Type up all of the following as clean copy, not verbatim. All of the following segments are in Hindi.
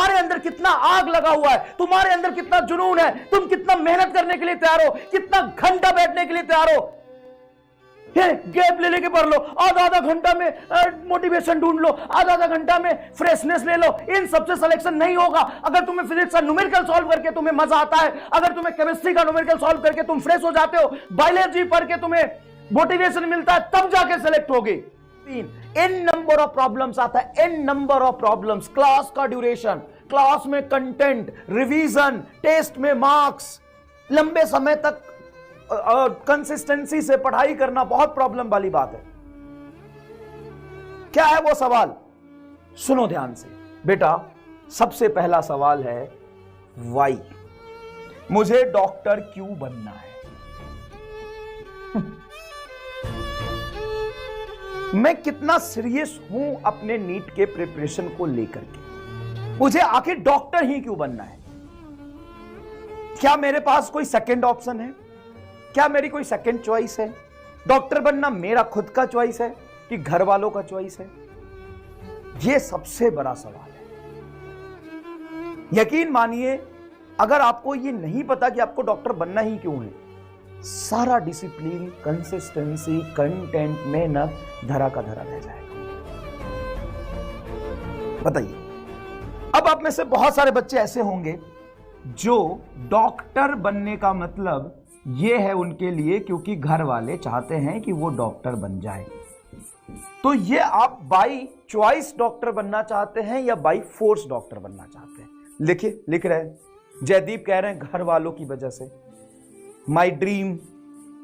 तुम्हारे अंदर कितना आग लगा हुआ है, तुम्हारे अंदर कितना जुनून है, तुम कितना मेहनत करने के लिए तैयार हो, कितना घंटा बैठने के लिए तैयार हो। गैप ले लेके पढ़ लो, आधा आधा घंटा में मोटिवेशन ढूंढ लो, आधा आधा घंटा में फ्रेशनेस ले लो। इन सबसे सिलेक्शन नहीं होगा। अगर तुम्हें फिजिक्स का न्यूमेरिकल सॉल्व करके तुम्हें मजा आता है, अगर तुम्हें केमिस्ट्री का न्यूमेरिकल सॉल्व करके तुम फ्रेश हो जाते हो, बायोलॉजी पढ़ के तुम्हें मोटिवेशन मिलता है, तब जाके सिलेक्ट होगी। एन नंबर ऑफ प्रॉब्लम्स आता है, an number of problems. Class का ड्यूरेशन, क्लास में कंटेंट, रिवीजन, टेस्ट में मार्क्स, लंबे समय तक कंसिस्टेंसी से पढ़ाई करना बहुत प्रॉब्लम वाली बात है। क्या है वो सवाल? सुनो ध्यान से बेटा। सबसे पहला सवाल है वाई। मुझे डॉक्टर क्यों बनना है? मैं कितना सीरियस हूं अपने नीट के प्रिपरेशन को लेकर के। मुझे आखिर डॉक्टर ही क्यों बनना है? क्या मेरे पास कोई सेकंड ऑप्शन है? क्या मेरी कोई सेकंड चॉइस है? डॉक्टर बनना मेरा खुद का चॉइस है कि घर वालों का चॉइस है? यह सबसे बड़ा सवाल है। यकीन मानिए, अगर आपको यह नहीं पता कि आपको डॉक्टर बनना ही क्यों है, सारा डिसिप्लिन, कंसिस्टेंसी, कंटेंट, मेहनत धरा का धरा रह जाएगा। बताइए, अब आप में से बहुत सारे बच्चे ऐसे होंगे जो डॉक्टर बनने का मतलब ये है उनके लिए क्योंकि घर वाले चाहते हैं कि वो डॉक्टर बन जाए। तो ये आप बाई चॉइस डॉक्टर बनना चाहते हैं या बाई फोर्स डॉक्टर बनना चाहते हैं? लिखिए, लिख रहे हैं। जयदीप कह रहे हैं घर वालों की वजह से, माई ड्रीम।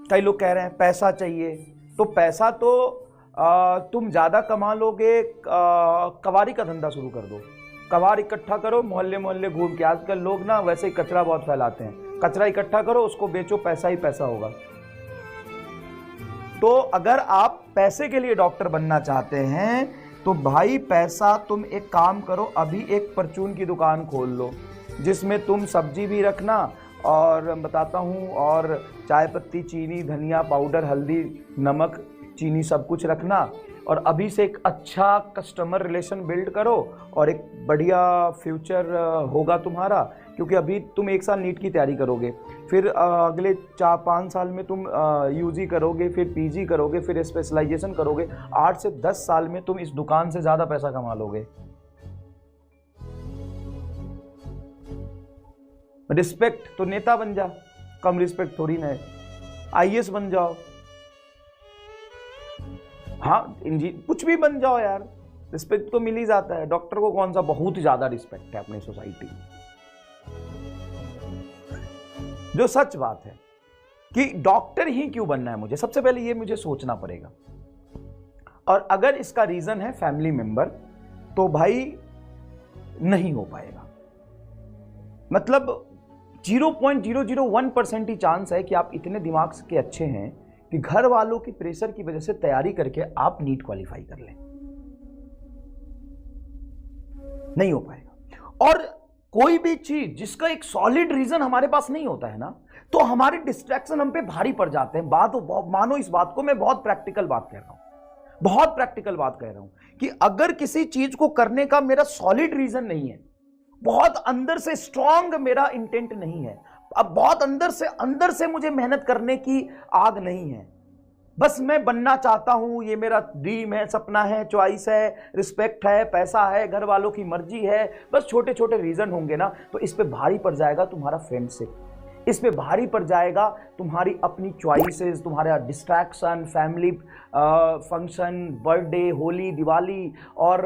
कई लोग कह रहे हैं पैसा चाहिए। तो पैसा तो तुम ज्यादा कमा लोगे, कवारी का धंधा शुरू कर दो, कवार इकट्ठा करो, मोहल्ले मोहल्ले घूम के। आजकल लोग ना वैसे ही कचरा बहुत फैलाते हैं, कचरा इकट्ठा करो, उसको बेचो, पैसा ही पैसा होगा। तो अगर आप पैसे के लिए डॉक्टर बनना चाहते हैं तो भाई पैसा, तुम एक काम करो, अभी एक परचून की दुकान खोल लो जिसमें तुम सब्जी भी रखना और बताता हूँ, और चाय पत्ती, चीनी, धनिया पाउडर, हल्दी, नमक, चीनी सब कुछ रखना। और अभी से एक अच्छा कस्टमर रिलेशन बिल्ड करो और एक बढ़िया फ्यूचर होगा तुम्हारा। क्योंकि अभी तुम एक साल नीट की तैयारी करोगे, फिर अगले 4-5 साल में तुम यूजी करोगे, फिर पीजी करोगे, फिर स्पेशलाइजेशन करोगे। 8 से 10 साल में तुम इस दुकान से ज़्यादा पैसा कमा लोगे। रिस्पेक्ट तो नेता बन जा, कम रिस्पेक्ट थोड़ी ना है। आईएएस बन जाओ, हाँ कुछ भी बन जाओ यार, रिस्पेक्ट तो मिल ही जाता है। डॉक्टर को कौन सा बहुत ज्यादा रिस्पेक्ट है अपनी सोसाइटी में। जो सच बात है कि डॉक्टर ही क्यों बनना है मुझे, सबसे पहले ये मुझे सोचना पड़ेगा। और अगर इसका रीजन है फैमिली मेंबर, तो भाई नहीं हो पाएगा। मतलब 0.001% ही चांस है कि आप इतने दिमाग के अच्छे हैं कि घर वालों की प्रेशर की वजह से तैयारी करके आप नीट क्वालिफाई कर लें। नहीं हो पाएगा। और कोई भी चीज जिसका एक सॉलिड रीजन हमारे पास नहीं होता है ना, तो हमारे डिस्ट्रैक्शन हम पे भारी पड़ जाते हैं। मानो इस बात को, मैं बहुत प्रैक्टिकल बात कह रहा हूं, बहुत प्रैक्टिकल बात कह रहा हूं कि अगर किसी चीज को करने का मेरा सॉलिड रीजन नहीं है, बहुत अंदर से स्ट्रांग मेरा इंटेंट नहीं है, अब बहुत अंदर से मुझे मेहनत करने की आग नहीं है, बस मैं बनना चाहता हूं, ये मेरा ड्रीम है, सपना है, चॉइस है, रिस्पेक्ट है, पैसा है, घर वालों की मर्जी है, बस छोटे छोटे रीजन होंगे ना, तो इस पे भारी पड़ जाएगा तुम्हारा फ्रेंडशिप, इस पे भारी पड़ जाएगा तुम्हारी अपनी चॉइसेस, तुम्हारा distraction, family function, birthday, Holi, Diwali और